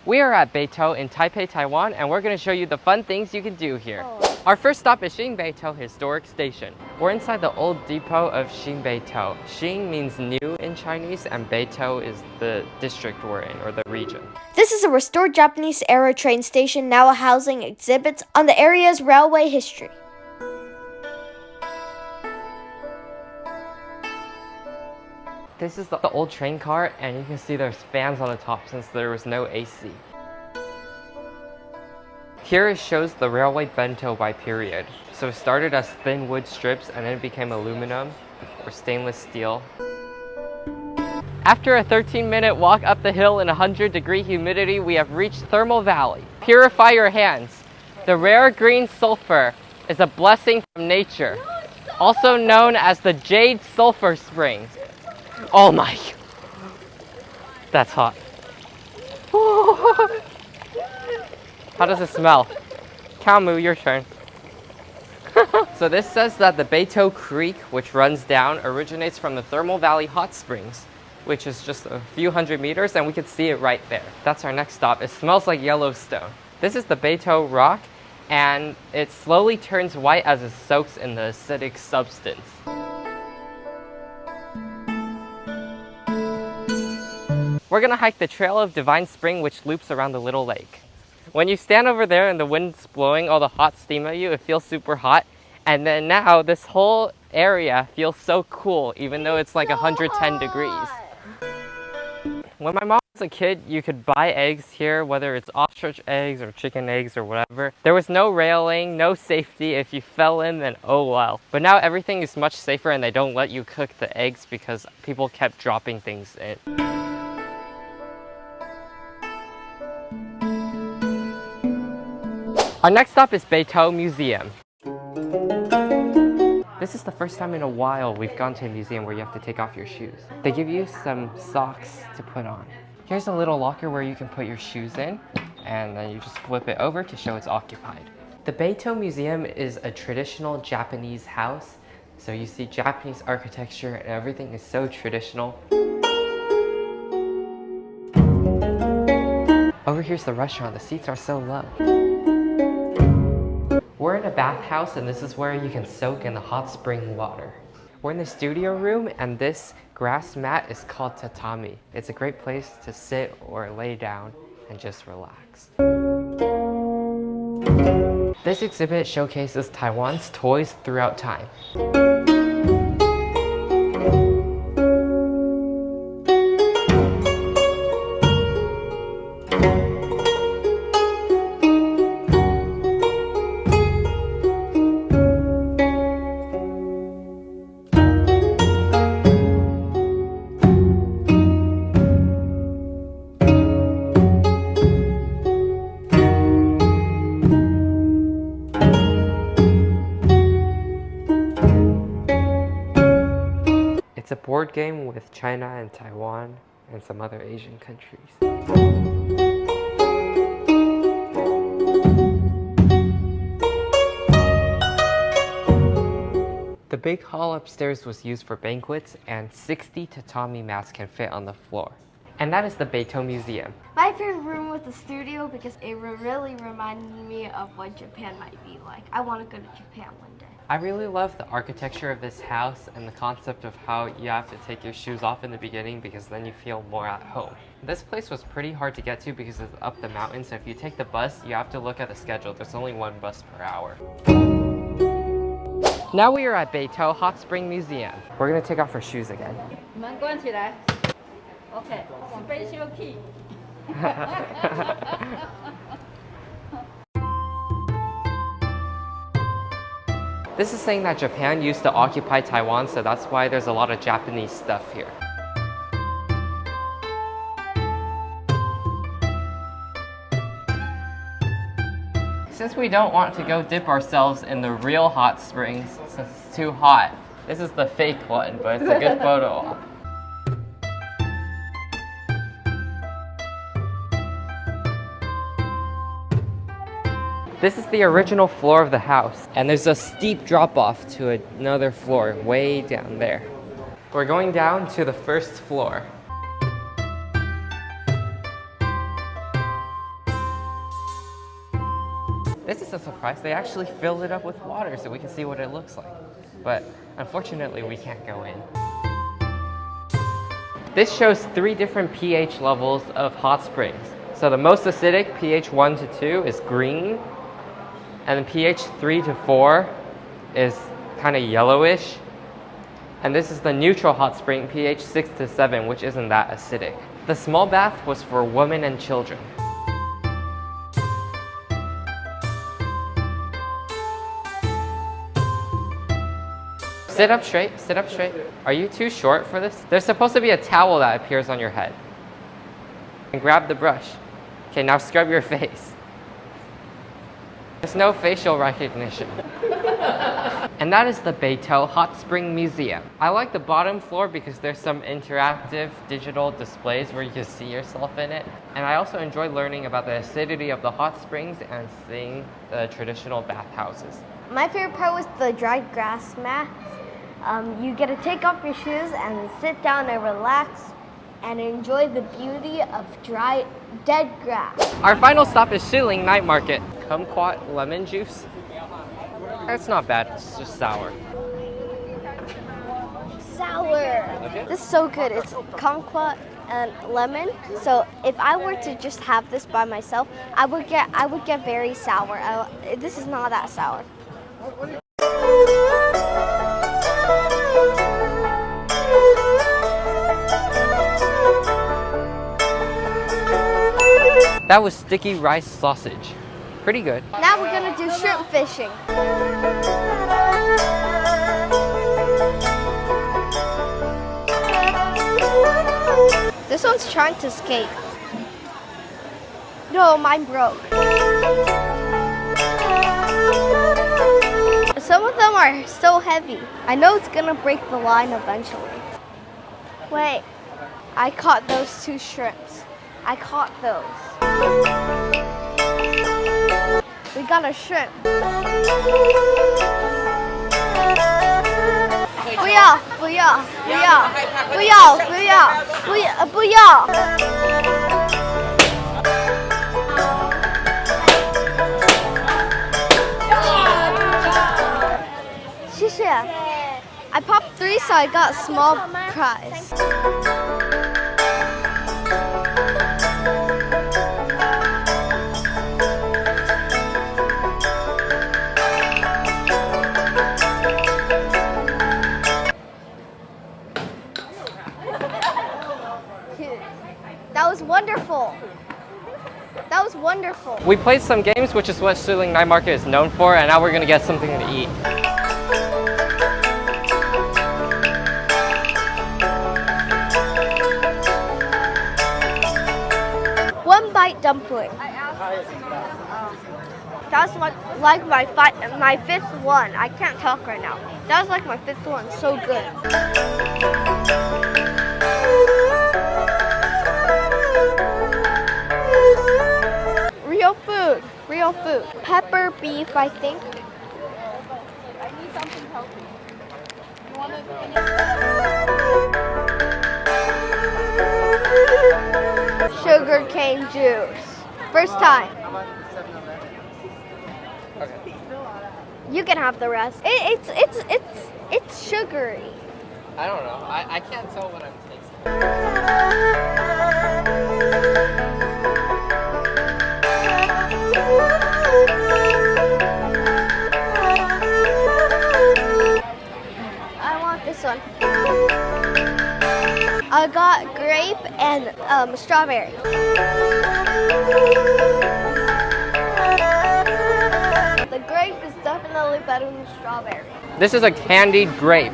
We are at Beitou in Taipei, Taiwan, and we're going to show you the fun things you can do here. Our first stop is Xinbeitou Historic Station. We're inside the old depot of Xinbeitou. Xin means new in Chinese, and Beitou is the district we're in, or the region. This is a restored Japanese-era train station now housing exhibits on the area's railway history. This is the old train car, and you can see there's fans on the top since there was no AC. Here it shows the railway bento by period. So it started as thin wood strips and then it became aluminum or stainless steel. After a 13-minute walk up the hill in 100-degree humidity, we have reached Thermal Valley. Purify your hands. The rare green sulfur is a blessing from nature, also known as the Jade Sulfur Springs. Oh my, that's hot. How does it smell? Kamu, your turn. So this says that the Beitou Creek, which runs down, originates from the Thermal Valley Hot Springs, which is just a few hundred meters, and we can see it right there. That's our next stop. It smells like Yellowstone. This is the Beitou Rock, and it slowly turns white as it soaks in the acidic substance. We're gonna hike the Trail of Divine Spring, which loops around the little lake. When you stand over there and the wind's blowing all the hot steam at you, it feels super hot. And then now this whole area feels so cool, even though it's like 110 degrees. When my mom was a kid, you could buy eggs here, whether it's ostrich eggs or chicken eggs or whatever. There was no railing, no safety. If you fell in, then oh well. But now everything is much safer and they don't let you cook the eggs because people kept dropping things in. Our next stop is Beitou Museum. This is the first time in a while we've gone to a museum where you have to take off your shoes. They give you some socks to put on. Here's a little locker where you can put your shoes in, and then you just flip it over to show it's occupied. The Beitou Museum is a traditional Japanese house, so you see Japanese architecture and everything is so traditional. Over here's the restaurant. The seats are so low. We're in a bathhouse, and this is where you can soak in the hot spring water. We're in the studio room, and this grass mat is called tatami. It's a great place to sit or lay down and just relax. This exhibit showcases Taiwan's toys throughout time. It's a board game with China and Taiwan and some other Asian countries. The big hall upstairs was used for banquets, and 60 tatami mats can fit on the floor. And that is the Beitou Museum. My favorite room was the studio because it really reminded me of what Japan might be like. I want to go to Japan one day. I really love the architecture of this house and the concept of how you have to take your shoes off in the beginning because then you feel more at home. This place was pretty hard to get to because it's up the mountain, so if you take the bus, you have to look at the schedule. There's only one bus per hour. Now we are at Beitou Hot Spring Museum. We're gonna take off our shoes again. 门关起来。Okay, special key. This is saying that Japan used to occupy Taiwan, so that's why there's a lot of Japanese stuff here. Since we don't want to go dip ourselves in the real hot springs, since it's too hot, this is the fake one, but it's a good photo op. This is the original floor of the house, and there's a steep drop-off to another floor way down there. We're going down to the first floor. This is a surprise. They actually filled it up with water so we can see what it looks like. But unfortunately, we can't go in. This shows 3 different pH levels of hot springs. So the most acidic, pH 1 to 2, is green. And then pH 3 to 4 is kind of yellowish. And this is the neutral hot spring, pH 6 to 7, which isn't that acidic. The small bath was for women and children. Sit up straight, sit up straight. Are you too short for this? There's supposed to be a towel that appears on your head. And grab the brush. Okay, now scrub your face. There's no facial recognition. And that is the Beitou Hot Spring Museum. I like the bottom floor because there's some interactive digital displays where you can see yourself in it. And I also enjoy learning about the acidity of the hot springs and seeing the traditional bathhouses. My favorite part was the dried grass mats. You get to take off your shoes and sit down and relax and enjoy the beauty of dry, dead grass. Our final stop is Shilin Night Market. Kumquat lemon juice. It's not bad, it's just sour. Sour. Okay. This is so good. It's kumquat and lemon. So if I were to just have this by myself, I would get very sour. This is not that sour. That was sticky rice sausage. Pretty good. Now we're gonna do shrimp fishing. This one's trying to escape. No, mine broke. Some of them are so heavy. I know it's gonna break the line eventually. Wait, I caught those 2 shrimps. I caught those. We got a shrimp. 不要，不要，不要，不要，不要，不要，不要。谢谢。I popped 3, so I got a small prize. That was wonderful. That was wonderful. We played some games, which is what Shilin Night Market is known for, and now we're gonna get something to eat. One bite dumpling. That was like my 5th one. I can't talk right now. That was like my 5th one. So good. Real food. Real food. Pepper beef, I think. I need something healthy. You want Sugar cane juice. First time. Okay. You can have the rest. It's sugary. I don't know. I can't tell what I'm tasting. I want this one. I got grape and strawberry. The grape is definitely better than the strawberry. This is a candied grape.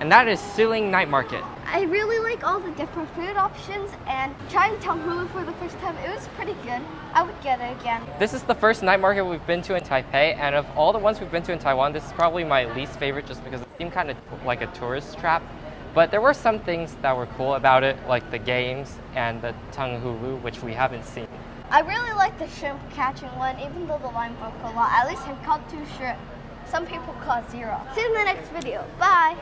And that is Shilin Night Market. I really like all the different food options, and trying Tonghu for the first time, it was pretty good. I would get it again. This is the first night market we've been to in Taipei, and of all the ones we've been to in Taiwan, this is probably my least favorite just because it seemed kind of like a tourist trap. But there were some things that were cool about it, like the games and the Tonghu, which we haven't seen. I really like the shrimp catching one, even though the line broke a lot. At least I caught 2 shrimp. Some people caught 0. See you in the next video. Bye!